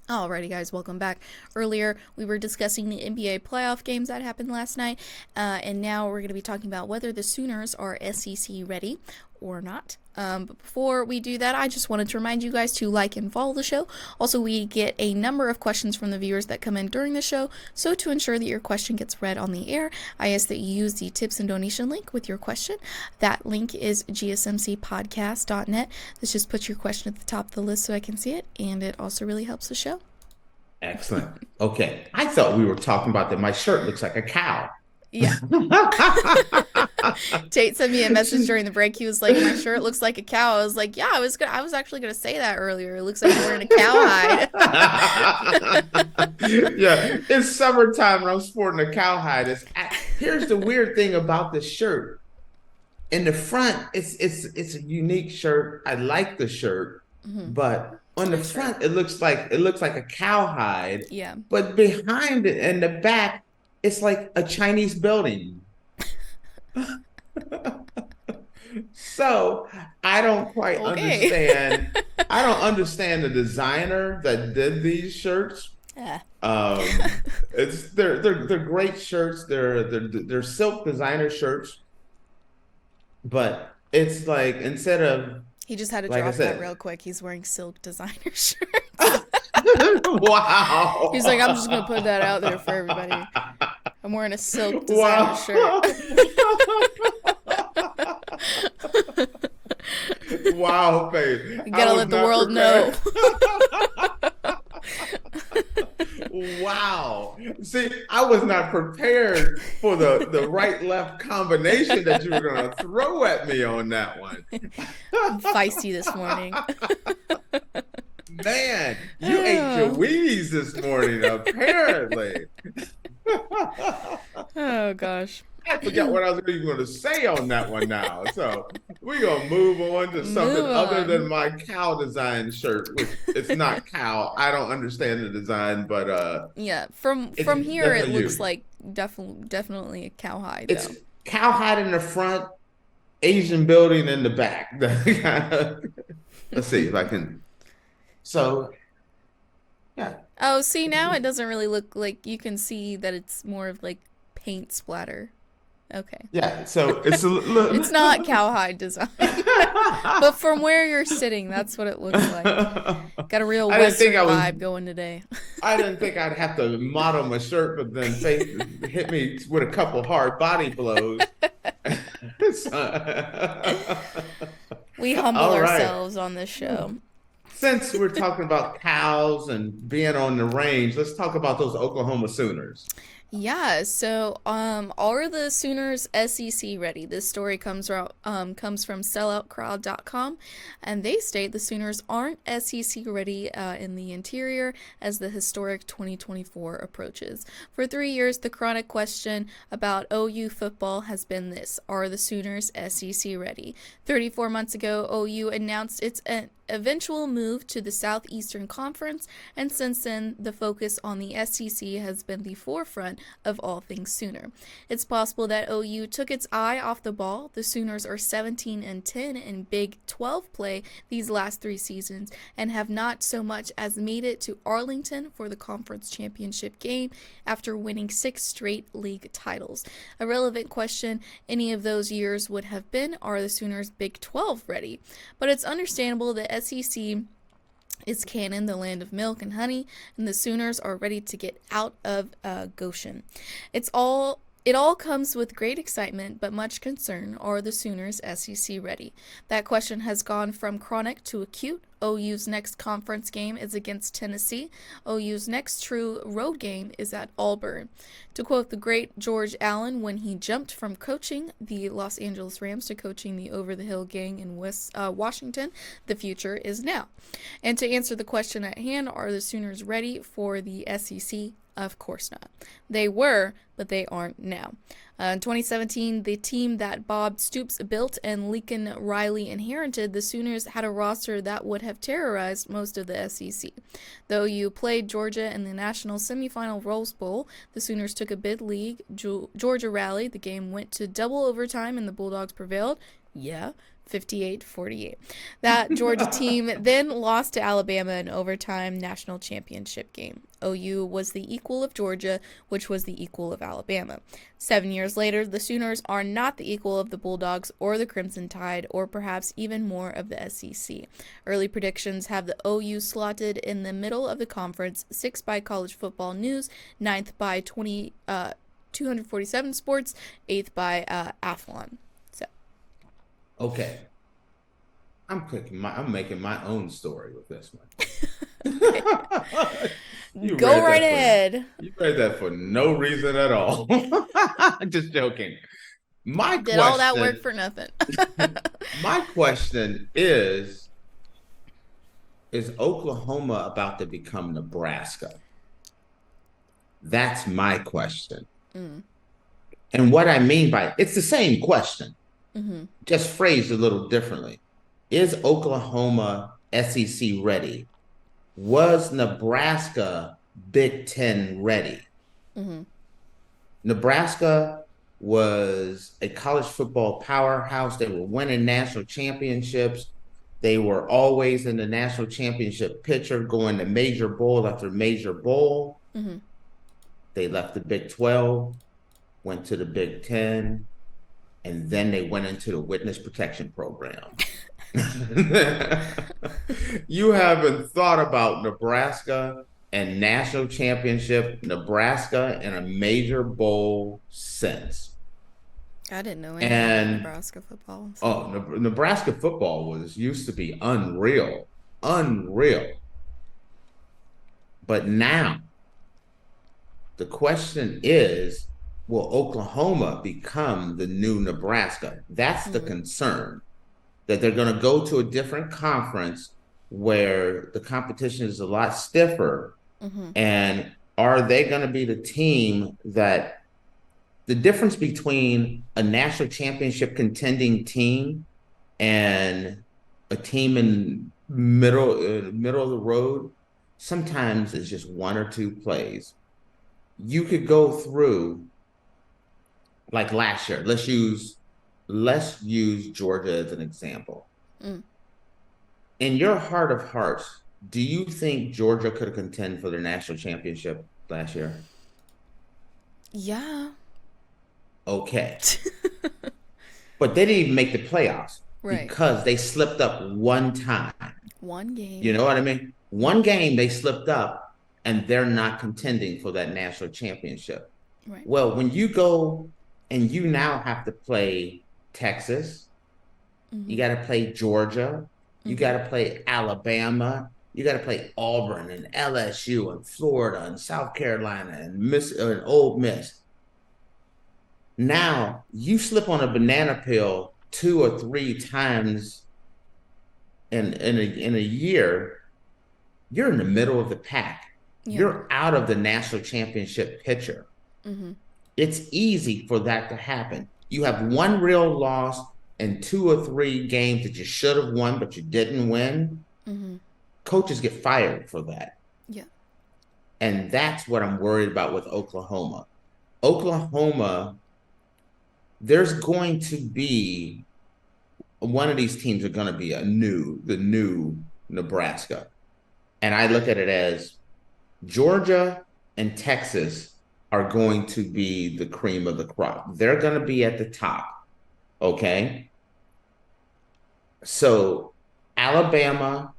Alrighty, guys, welcome back. Earlier, we were discussing the NBA playoff games that happened last night, and now we're going to be talking about whether the Sooners are SEC ready or not. But before we do that, I just wanted to remind you guys to like and follow the show. Also, we get a number of questions from the viewers that come in during the show, so to ensure that your question gets read on the air, I ask that you use the tips and donation link with your question. That link is GSMCPodcast.net. Let's just put your question at the top of the list so I can see it, and it also really helps the show. Excellent. Okay. I thought we were talking about that my shirt looks like a cow. Yeah. Tate sent me a message during the break. He was like, "My shirt looks like a cow." I was like, "Yeah, I was actually gonna say that earlier. It looks like you're wearing a cow hide." Yeah, it's summertime and I'm sporting a cow hide. Here's the weird thing about this shirt. In the front, it's a unique shirt. I like the shirt, but on the front, it looks like a cowhide. Yeah. But behind it in the back, it's like a Chinese building. So I don't quite understand. I don't understand the designer that did these shirts. They're great shirts. They're silk designer shirts, but it's like instead of he just had to drop that real quick. He's wearing silk designer shirts. Wow. He's like, I'm just gonna put that out there for everybody. I'm wearing a silk designer shirt. Wow, babe. You gotta let the world know. Wow. See, I was not prepared for the right-left combination that you were going to throw at me on that one. I'm feisty this morning. Man, you ate your Wheaties this morning, apparently. Oh, gosh. I forgot what I was even going to say on that one now. So we're going to move on to something other than my cow design shirt, which it's not cow. I don't understand the design, but yeah, from here it looks like definitely a cowhide. It's cowhide in the front, Asian building in the back. Let's see if I can. So, yeah. Oh, see, now it doesn't really look like, you can see that it's more of like paint splatter. Okay. Yeah, so it's a little... It's not cowhide design. But from where you're sitting, that's what it looks like. Got a real Western vibe going today. I didn't think I'd have to model my shirt, but then hit me with a couple hard body blows. We humble ourselves on this show. Since we're talking about cows and being on the range, let's talk about those Oklahoma Sooners. Yeah, so are the Sooners SEC ready? This story comes from selloutcrowd.com, and they state the Sooners aren't SEC ready in the interior as the historic 2024 approaches. For 3 years, the chronic question about OU football has been this: are the Sooners SEC ready? 34 months ago, OU announced its eventual move to the Southeastern Conference, and since then, the focus on the SEC has been the forefront of all things Sooner. It's possible that OU took its eye off the ball. The Sooners are 17-10 in Big 12 play these last 3 seasons and have not so much as made it to Arlington for the conference championship game after winning 6 straight league titles. A relevant question any of those years would have been, are the Sooners Big 12 ready? But it's understandable that SEC is Canaan, the land of milk and honey, and the Sooners are ready to get out of Goshen. It all comes with great excitement, but much concern. Are the Sooners SEC ready? That question has gone from chronic to acute. OU's next conference game is against Tennessee. OU's next true road game is at Auburn. To quote the great George Allen, when he jumped from coaching the Los Angeles Rams to coaching the Over-the-Hill gang in Washington, the future is now. And to answer the question at hand, are the Sooners ready for the SEC? Of course not. They were, but they aren't now. In 2017, the team that Bob Stoops built and Lincoln Riley inherited, the Sooners had a roster that would have terrorized most of the SEC. Though you played Georgia in the national semifinal Rose Bowl, the Sooners took a bid lead. Georgia rallied. The game went to double overtime and the Bulldogs prevailed. Yeah. 58-48. That Georgia team then lost to Alabama in overtime national championship game. OU was the equal of Georgia, which was the equal of Alabama. 7 years later, the Sooners are not the equal of the Bulldogs or the Crimson Tide, or perhaps even more of the SEC. Early predictions have the OU slotted in the middle of the conference, 6th by College Football News, 9th by 247 Sports, 8th by Athlon. Okay. I'm making my own story with this one. Go right ahead. You read that for no reason at all. Just joking. Did all that work for nothing? My question is Oklahoma about to become Nebraska? That's my question. And what I mean by it's the same question. Just phrased a little differently. Is Oklahoma SEC ready? Was Nebraska Big Ten ready? Nebraska was a college football powerhouse. They were winning national championships. They were always in the national championship picture, going to major bowl after major bowl. They left the Big 12, went to the Big 10, and then they went into the witness protection program. You haven't thought about Nebraska and national championship, Nebraska and a major bowl since. I didn't know anything about Nebraska football. So. Oh, Nebraska football used to be unreal. But now, the question is, will Oklahoma become the new Nebraska? That's the concern, that they're going to go to a different conference where the competition is a lot stiffer. And are they going to be the team that the difference between a national championship contending team and a team in middle of the road sometimes is just one or two plays. You could go through, like last year, let's use Georgia as an example. In your heart of hearts, do you think Georgia could contend for the national championship last year? Yeah. Okay. But they didn't even make the playoffs because they slipped up one time. One game. You know what I mean? One game they slipped up and they're not contending for that national championship. Well, when you go and you now have to play Texas, you got to play Georgia, you got to play Alabama, you got to play Auburn and LSU and Florida and South Carolina and Ole Miss. Now you slip on a banana peel 2 or 3 times in a year, you're in the middle of the pack. You're out of the national championship picture. It's easy for that to happen. You have one real loss and 2 or 3 games that you should have won, but you didn't win. Coaches get fired for that. And that's what I'm worried about with Oklahoma. There's going to be one of these teams are going to be the new Nebraska. And I look at it as Georgia and Texas are going to be the cream of the crop. They're going to be at the top. Okay. So Alabama,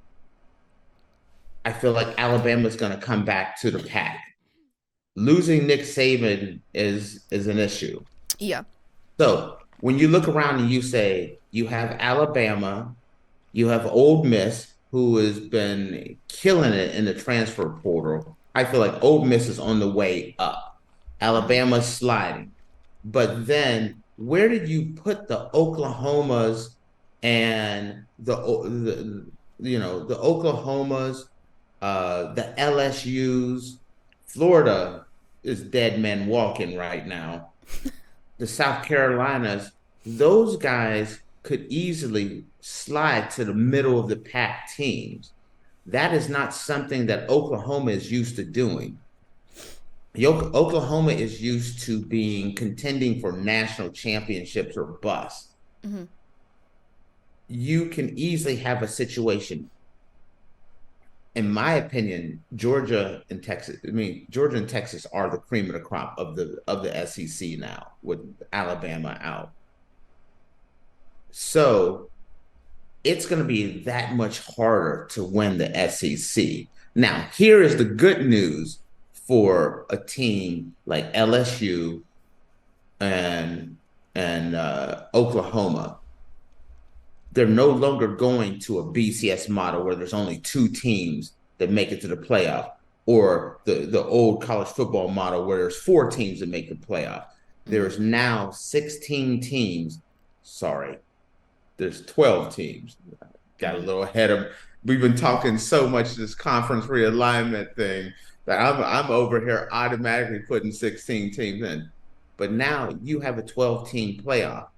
I feel like Alabama's going to come back to the pack. Losing Nick Saban is an issue. So when you look around and you say you have Alabama, you have Ole Miss, who has been killing it in the transfer portal. I feel like Ole Miss is on the way up. Alabama's sliding. But then where did you put the Oklahomas and the Oklahomas, the LSUs? Florida is dead men walking right now. The South Carolinas, those guys could easily slide to the middle of the pack teams. That is not something that Oklahoma is used to doing. Oklahoma is used to contending for national championships or bust. you can easily have a situation. In my opinion, Georgia and Texas are the cream of the crop of the SEC now, with Alabama out. So it's going to be that much harder to win the SEC. Now, here is the good news for a team like LSU and Oklahoma. They're no longer going to a BCS model where there's only 2 teams that make it to the playoff, or the old college football model where there's 4 teams that make the playoff. There's now 16 teams. Sorry, there's 12 teams. Got a little ahead of. We've been talking so much this conference realignment thing that I'm over here automatically putting 16 teams in. But now you have a 12-team playoff.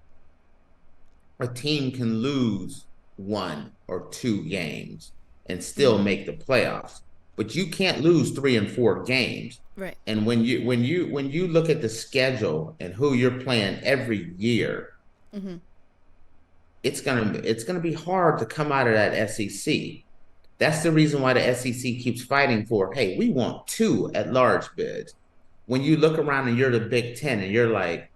A team can lose 1 or 2 games and still make the playoffs, but you can't lose 3 and 4 games. Right. And when you look at the schedule and who you're playing every year, it's gonna be hard to come out of that SEC. That's the reason why the SEC keeps fighting for, hey, we want 2 at-large bids. When you look around and you're the Big Ten and you're like,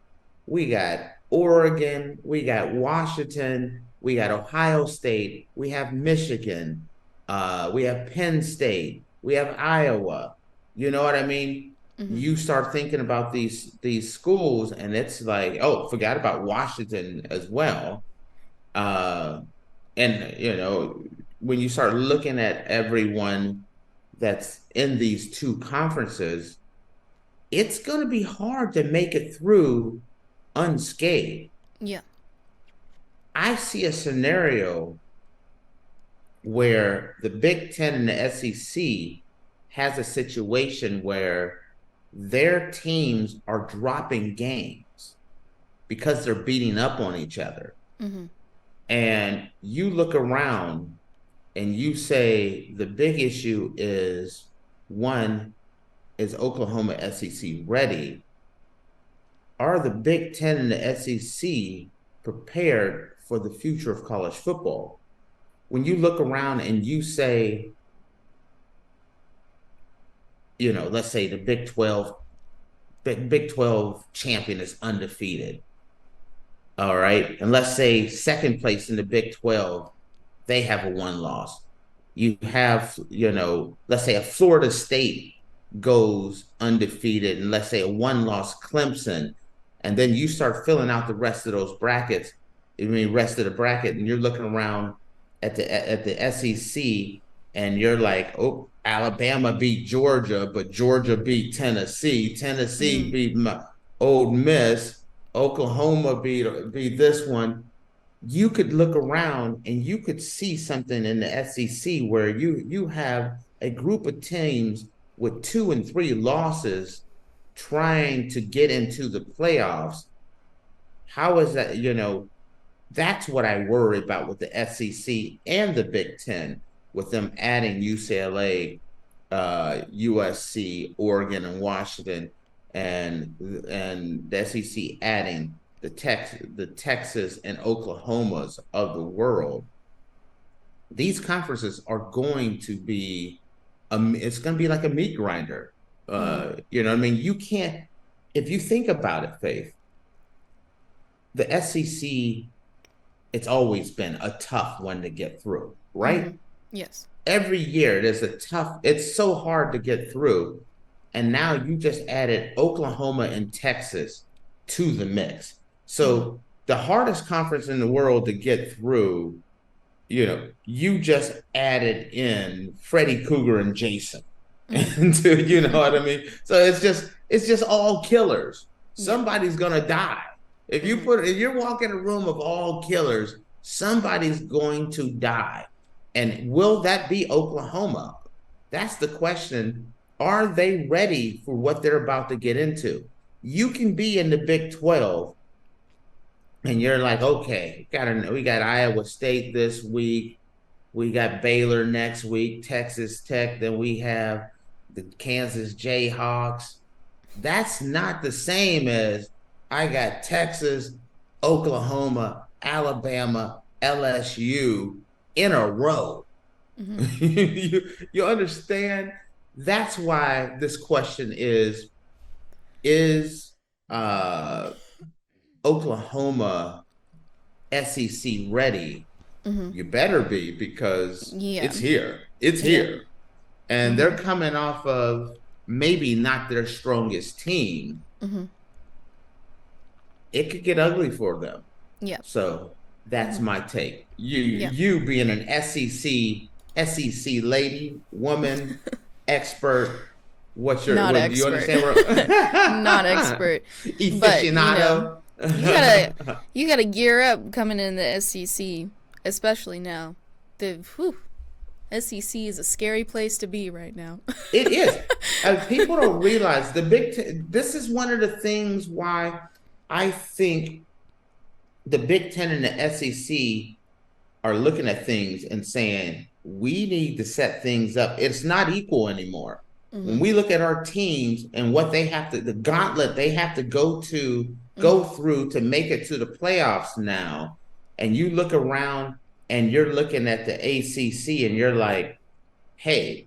we got Oregon, we got Washington, we got Ohio State, we have Michigan, we have Penn State, we have Iowa. You know what I mean? You start thinking about these schools, and it's like, oh, forgot about Washington as well. And when you start looking at everyone that's in these 2 conferences, it's going to be hard to make it through unscathed. Yeah. I see a scenario where the Big Ten and the SEC has a situation where their teams are dropping games because they're beating up on each other. And you look around and you say the big issue is, one, is Oklahoma SEC ready? Are the Big Ten and the SEC prepared for the future of college football? When you look around and you say, let's say the Big 12 champion is undefeated. All right. And let's say second place in the Big 12, they have a 1 loss. You have, let's say a Florida State goes undefeated, and let's say a 1-loss Clemson. And then you start filling out the rest of those brackets. Rest of the bracket, and you're looking around at the SEC, and you're like, oh, Alabama beat Georgia, but Georgia beat Tennessee. Tennessee beat Ole Miss. Oklahoma beat this one. You could look around and you could see something in the SEC where you have a group of teams with 2 and 3 losses trying to get into the playoffs. How is that? That's what I worry about with the SEC and the Big Ten, with them adding UCLA, USC, Oregon, and Washington, and the SEC adding the Texas and Oklahomas of the world. These conferences are going to be, it's going to be like a meat grinder. You can't, if you think about it, Faith, the SEC, it's always been a tough one to get through, right? Yes. Every year it's so hard to get through. And now you just added Oklahoma and Texas to the mix. So the hardest conference in the world to get through, you just added in Freddie Cougar and Jason. You know what I mean? So it's just all killers. Somebody's gonna die. If you're walking a room of all killers, somebody's going to die. And will that be Oklahoma? That's the question. Are they ready for what they're about to get into? You can be in the Big 12 and you're like, okay, we got Iowa State this week. We got Baylor next week, Texas Tech. Then we have the Kansas Jayhawks. That's not the same as I got Texas, Oklahoma, Alabama, LSU in a row. Mm-hmm. you understand? That's why this question is Oklahoma SEC ready? Mm-hmm. You better be, because it's here. It's here. And they're coming off of maybe not their strongest team. Mm-hmm. It could get ugly for them. Yeah. So that's my take. You being an SEC lady, woman, expert. What's your? Not what, expert. Do you understand? Not expert. Aficionado. But you gotta gear up coming in the SEC, especially now. SEC is a scary place to be right now. It is. People don't realize this is one of the things why I think the Big Ten and the SEC are looking at things and saying, we need to set things up. It's not equal anymore. Mm-hmm. When we look at our teams and what they have to, the gauntlet they have to go through to make it to the playoffs now, and you look around and you're looking at the ACC and you're like, hey,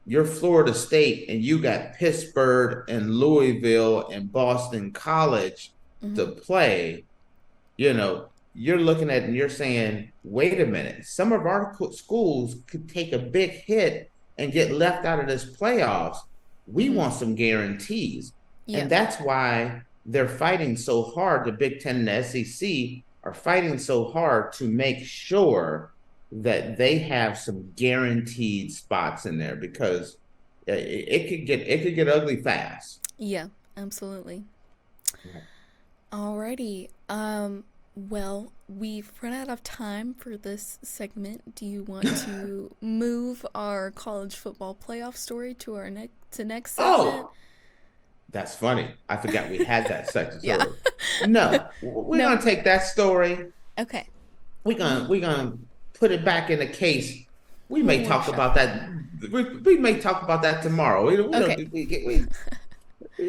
you're Florida State and you got Pittsburgh and Louisville and Boston College to play. You're looking at it and you're saying, wait a minute, some of our schools could take a big hit and get left out of this playoffs. We want some guarantees. Yeah. And that's why they're fighting so hard. The Big Ten and the SEC are fighting so hard to make sure that they have some guaranteed spots in there, because it could get ugly fast. Yeah, absolutely. Yeah. Alrighty. Well, we've run out of time for this segment. Do you want to move our college football playoff story to our next segment? Oh, that's funny. I forgot we had that section. Yeah. No, we're gonna take that story. Okay. We're gonna put it back in the case. We may talk about that. We may talk about that tomorrow. We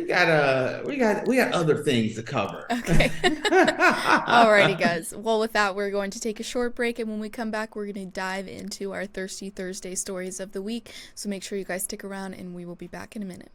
got other things to cover. Okay. Alrighty, guys. Well, with that, we're going to take a short break, and when we come back, we're going to dive into our Thirsty Thursday stories of the week. So make sure you guys stick around, and we will be back in a minute.